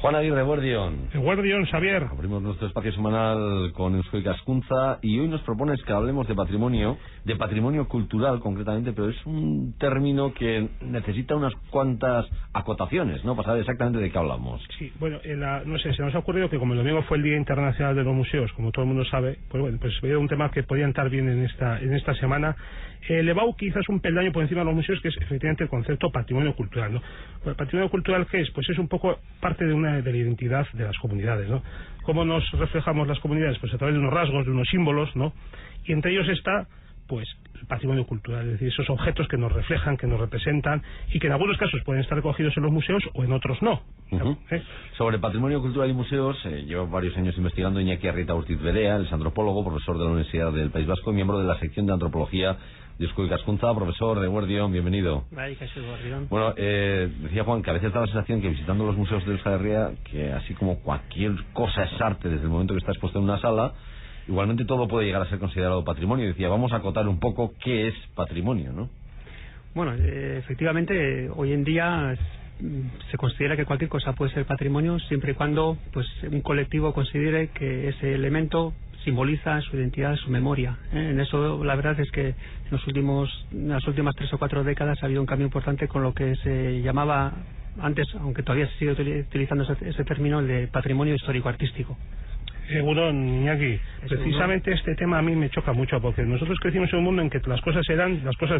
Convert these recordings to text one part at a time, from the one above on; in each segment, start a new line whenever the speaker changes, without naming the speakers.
Juan Aguirre, Guardión.
Guardión, Xavier.
Abrimos nuestro espacio semanal con Eusko Ikaskuntza y hoy nos propones que hablemos de patrimonio cultural concretamente, pero es un término que necesita unas cuantas acotaciones, ¿no? Para saber exactamente de qué hablamos.
Sí, bueno, no sé, se nos ha ocurrido que como el domingo fue el Día Internacional de los Museos, como todo el mundo sabe, pues bueno, pues era un tema que podía entrar bien en esta semana. Elevado quizás un peldaño por encima de los museos, que es efectivamente el concepto patrimonio cultural, ¿no? Bueno, el patrimonio cultural, ¿qué es? Pues es un poco parte de la identidad de las comunidades, ¿no? ¿Cómo nos reflejamos las comunidades? Pues a través de unos rasgos, de unos símbolos, ¿no? Y entre ellos está, pues, el patrimonio cultural, es decir, esos objetos que nos reflejan, que nos representan y que en algunos casos pueden estar recogidos en los museos o en otros no.
Sobre patrimonio cultural y museos, llevo varios años investigando. Iñaki Arrieta Urtiz Berea, el antropólogo, profesor de la Universidad del País Vasco y miembro de la sección de antropología de Eusko Ikaskuntza, profesor de Guardión, bienvenido. Bueno, decía Juan que a veces da la sensación que visitando los museos de Euskal Herria, que así como cualquier cosa es arte desde el momento que está expuesto en una sala, igualmente todo puede llegar a ser considerado patrimonio. Decía, vamos a acotar un poco qué es patrimonio, ¿no?
Bueno, efectivamente, hoy en día se considera que cualquier cosa puede ser patrimonio siempre y cuando pues un colectivo considere que ese elemento simboliza su identidad, su memoria. En eso la verdad es que en las últimas 3 o 4 décadas ha habido un cambio importante con lo que se llamaba antes, aunque todavía se sigue utilizando ese término, el de patrimonio histórico-artístico.
Iñaki, precisamente este tema a mí me choca mucho, porque nosotros crecimos en un mundo en que las cosas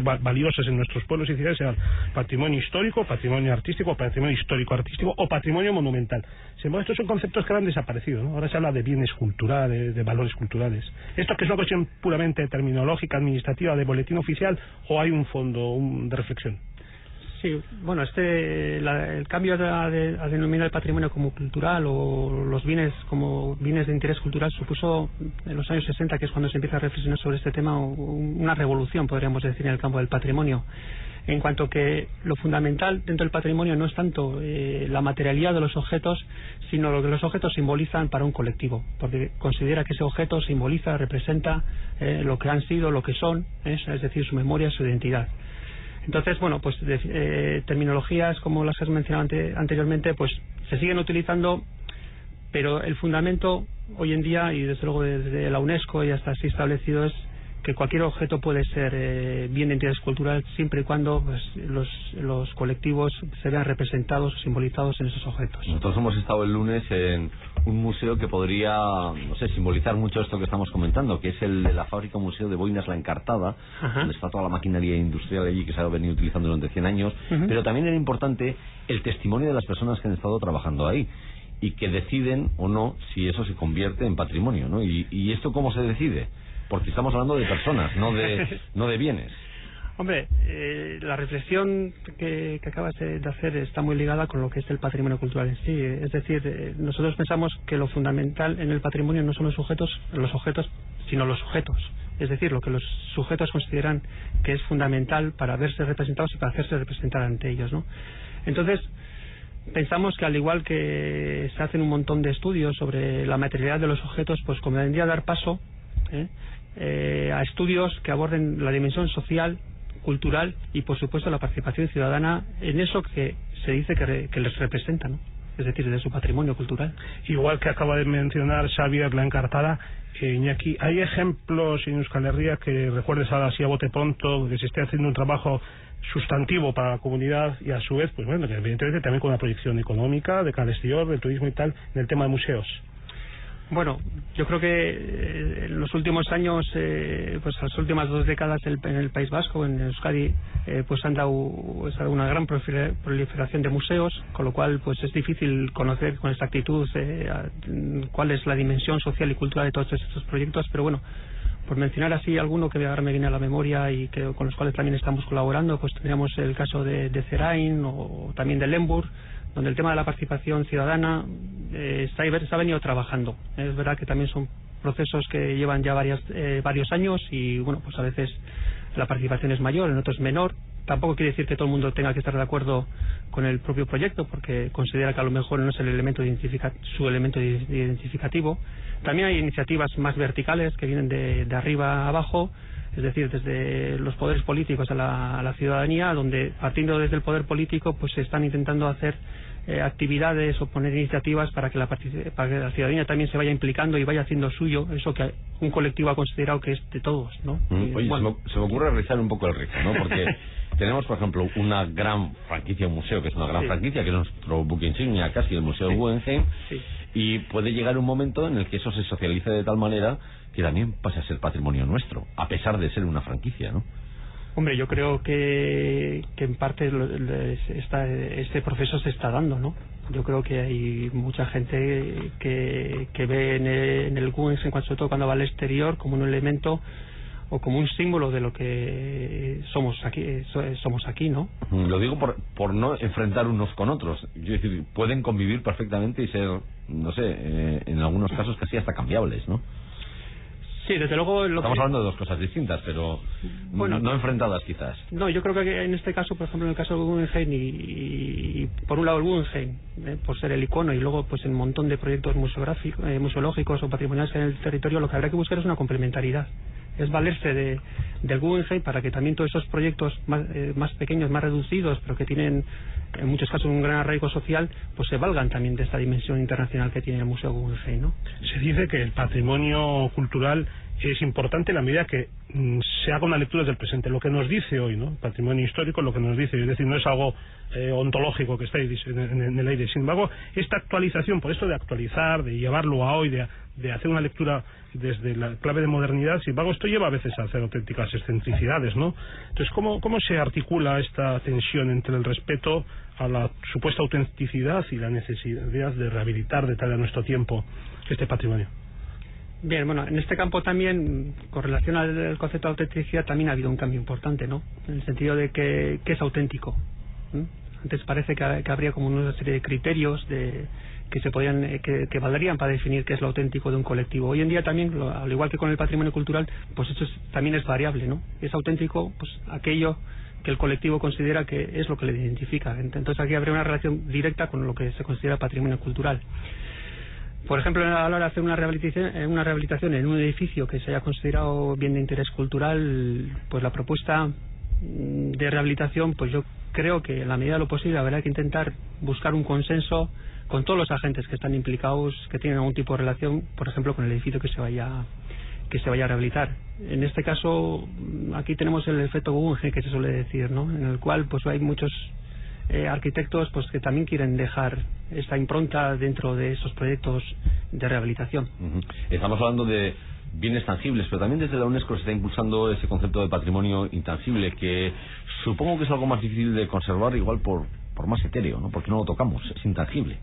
valiosas en nuestros pueblos y ciudades eran patrimonio histórico, patrimonio artístico, patrimonio histórico-artístico o patrimonio monumental. Sin embargo, estos son conceptos que han desaparecido, ¿no? Ahora se habla de bienes culturales, de valores culturales. ¿Esto que es una cuestión puramente terminológica, administrativa, de boletín oficial, o hay un fondo de reflexión?
Sí, bueno, el cambio a denominar el patrimonio como cultural o los bienes como bienes de interés cultural supuso en los años 60, que es cuando se empieza a reflexionar sobre este tema, una revolución, podríamos decir, en el campo del patrimonio. En cuanto que lo fundamental dentro del patrimonio no es tanto la materialidad de los objetos, sino lo que los objetos simbolizan para un colectivo, porque considera que ese objeto simboliza, representa lo que han sido, lo que son, es decir, su memoria, su identidad. Entonces, bueno, pues terminologías como las que has mencionado anteriormente, pues se siguen utilizando, pero el fundamento hoy en día, y desde luego desde la UNESCO ya está así establecido, es que cualquier objeto puede ser bien de interés cultural siempre y cuando pues, los colectivos se vean representados o simbolizados en esos objetos.
Nosotros hemos estado el lunes en un museo que podría, no sé, simbolizar mucho esto que estamos comentando, que es el de la fábrica museo de Boinas La Encartada, donde está toda la maquinaria industrial allí que se ha venido utilizando durante 100 años, pero también era importante el testimonio de las personas que han estado trabajando ahí y que deciden o no si eso se convierte en patrimonio, ¿no? ¿Y esto cómo se decide? Porque estamos hablando de personas, no de bienes.
Hombre, la reflexión que acabas de hacer está muy ligada con lo que es el patrimonio cultural en sí. Es decir, nosotros pensamos que lo fundamental en el patrimonio no son los objetos, sino los sujetos. Es decir, lo que los sujetos consideran que es fundamental para verse representados y para hacerse representar ante ellos, ¿no? Entonces, pensamos que al igual que se hacen un montón de estudios sobre la materialidad de los objetos, pues convendría dar paso a estudios que aborden la dimensión social, cultural y por supuesto la participación ciudadana en eso que se dice que les representa, ¿no? Es decir, de su patrimonio cultural.
Igual que acaba de mencionar Xavier La Encartada, Iñaki, ¿hay ejemplos en Euskal Herria que recuerdes ahora así a bote pronto, que se esté haciendo un trabajo sustantivo para la comunidad y a su vez, pues bueno, que evidentemente también con una proyección económica de cara al exterior, del turismo y tal, en el tema de museos?
Bueno, yo creo que en los últimos años, pues las últimas 2 décadas en el País Vasco, en Euskadi, pues han dado una gran proliferación de museos, con lo cual pues es difícil conocer con exactitud cuál es la dimensión social y cultural de todos estos proyectos, pero bueno, por mencionar así alguno que ahora me viene a la memoria y que con los cuales también estamos colaborando, pues tendríamos el caso de Zerain o también de Lemburg, donde el tema de la participación ciudadana se ha venido trabajando. Es verdad que también son procesos que llevan ya varios años y bueno, pues a veces la participación es mayor, en otros menor. Tampoco quiere decir que todo el mundo tenga que estar de acuerdo con el propio proyecto, porque considera que a lo mejor no es el elemento su elemento identificativo. También hay iniciativas más verticales que vienen de arriba a abajo, es decir, desde los poderes políticos a la ciudadanía, donde partiendo desde el poder político pues se están intentando hacer actividades o poner iniciativas para que la ciudadanía también se vaya implicando y vaya haciendo suyo eso que un colectivo ha considerado que es de todos, ¿no?
Oye, bueno, se me ocurre rizar un poco el rizo, ¿no? Porque tenemos, por ejemplo, una gran franquicia, un museo que es una gran franquicia, que es nuestro buque insignia casi, el Museo Guggenheim, y puede llegar un momento en el que eso se socialice de tal manera que también pase a ser patrimonio nuestro, a pesar de ser una franquicia, ¿no?
Hombre, yo creo que en parte este proceso se está dando, ¿no? Yo creo que hay mucha gente que ve en el Guggenheim, sobre todo cuando va al exterior, como un elemento o como un símbolo de lo que somos aquí, ¿no?
Lo digo por no enfrentar unos con otros. Quiero decir, pueden convivir perfectamente y ser, no sé, en algunos casos casi hasta cambiables, ¿no?
Sí, desde luego...
Estamos hablando de dos cosas distintas, pero bueno, no enfrentadas quizás.
No, yo creo que en este caso, por ejemplo, en el caso del Guggenheim y por un lado el Guggenheim, por ser el icono, y luego pues el montón de proyectos museológicos o patrimoniales en el territorio, lo que habrá que buscar es una complementariedad. Es valerse del Guggenheim para que también todos esos proyectos más pequeños, más reducidos, pero que tienen en muchos casos un gran arraigo social, pues se valgan también de esta dimensión internacional que tiene el Museo Guggenheim, ¿no?
Se dice que el patrimonio cultural es importante en la medida que se haga una lectura desde el presente, lo que nos dice hoy, ¿no? Patrimonio histórico, lo que nos dice, es decir, no es algo ontológico que está ahí en el aire. Sin embargo, esta actualización, por esto de actualizar, de llevarlo a hoy, de hacer una lectura desde la clave de modernidad, sin embargo, esto lleva a veces a hacer auténticas excentricidades, ¿no? Entonces, ¿cómo se articula esta tensión entre el respeto a la supuesta autenticidad y la necesidad de rehabilitar de tal a nuestro tiempo este patrimonio?
Bien, bueno, en este campo también, con relación al concepto de autenticidad, también ha habido un cambio importante, ¿no? En el sentido de que es auténtico. Antes parece que habría como una serie de criterios que se podían que valdrían para definir qué es lo auténtico de un colectivo. Hoy en día también, al igual que con el patrimonio cultural, pues eso también es variable, ¿no? Es auténtico, pues aquello que el colectivo considera que es lo que le identifica. Entonces aquí habría una relación directa con lo que se considera patrimonio cultural. Por ejemplo, a la hora de hacer una rehabilitación en un edificio que se haya considerado bien de interés cultural, pues la propuesta de rehabilitación, pues yo creo que en la medida de lo posible habrá que intentar buscar un consenso con todos los agentes que están implicados, que tienen algún tipo de relación, por ejemplo, con el edificio que se vaya a rehabilitar. En este caso, aquí tenemos el efecto Guggenheim, que se suele decir, ¿no? En el cual pues hay muchos arquitectos pues que también quieren dejar esta impronta dentro de esos proyectos de rehabilitación.
Estamos hablando de bienes tangibles, pero también desde la UNESCO se está impulsando ese concepto de patrimonio intangible, que supongo que es algo más difícil de conservar, igual por más etéreo, ¿no? Porque no lo tocamos, es intangible.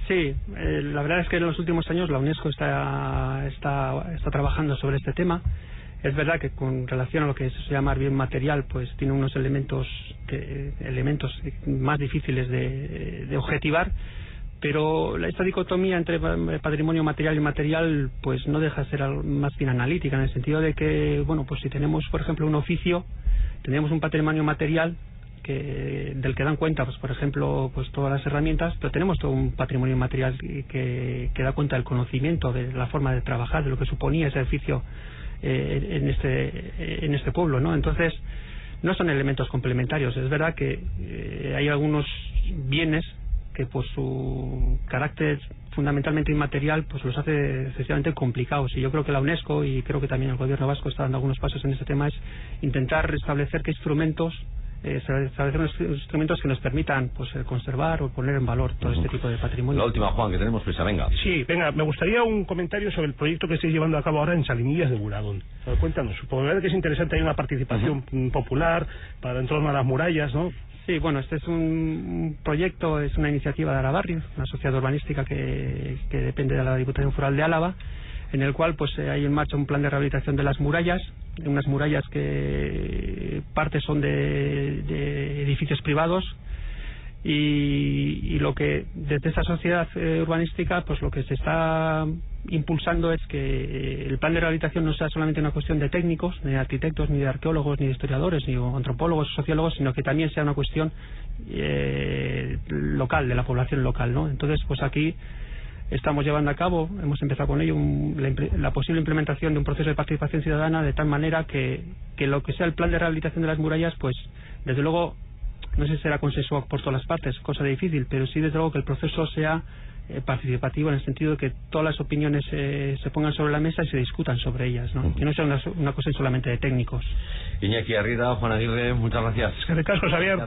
Sí, la verdad es que en los últimos años la UNESCO está trabajando sobre este tema. Es verdad que con relación a lo que se llama bien material, pues tiene unos elementos más difíciles de objetivar, pero esta dicotomía entre patrimonio material y inmaterial pues no deja de ser más bien analítica, en el sentido de que, bueno, pues si tenemos, por ejemplo, un oficio, tenemos un patrimonio material del que dan cuenta, pues por ejemplo, pues todas las herramientas, pero tenemos todo un patrimonio inmaterial que da cuenta del conocimiento, de la forma de trabajar, de lo que suponía ese oficio en este pueblo, ¿no? Entonces no son elementos complementarios. Es verdad que hay algunos bienes que por su carácter fundamentalmente inmaterial pues los hace excesivamente complicados, y yo creo que la UNESCO y creo que también el gobierno vasco está dando algunos pasos en este tema, es intentar establecer qué instrumentos establecer unos instrumentos que nos permitan pues conservar o poner en valor todo este tipo de patrimonio.
La última, Juan, que tenemos prisa, venga.
Sí, venga, me gustaría un comentario sobre el proyecto que estáis llevando a cabo ahora en Salinillas de Buradón. Cuéntanos, por verdad que es interesante, hay una participación popular para en torno a las murallas, ¿no?
Sí, bueno, este es un proyecto, es una iniciativa de Arabarri, una sociedad urbanística que depende de la Diputación Foral de Álava, en el cual pues hay en marcha un plan de rehabilitación de las murallas, unas murallas que partes son de edificios privados, y lo que desde esta sociedad urbanística pues lo que se está impulsando es que el plan de rehabilitación no sea solamente una cuestión de técnicos, ni de arquitectos, ni de arqueólogos, ni de historiadores, ni de antropólogos, sociólogos, sino que también sea una cuestión local, de la población local, ¿no? Entonces pues aquí estamos llevando a cabo, hemos empezado con ello la posible implementación de un proceso de participación ciudadana, de tal manera que que lo que sea el plan de rehabilitación de las murallas, pues desde luego no sé si será consensuado por todas las partes, cosa difícil, pero sí desde luego que el proceso sea participativo, en el sentido de que todas las opiniones se pongan sobre la mesa y se discutan sobre ellas, ¿no? Que no sea una cosa solamente de técnicos.
Iñaki Arrieta, Juan Aguirre, muchas gracias.
Es que ricasco, Xavier.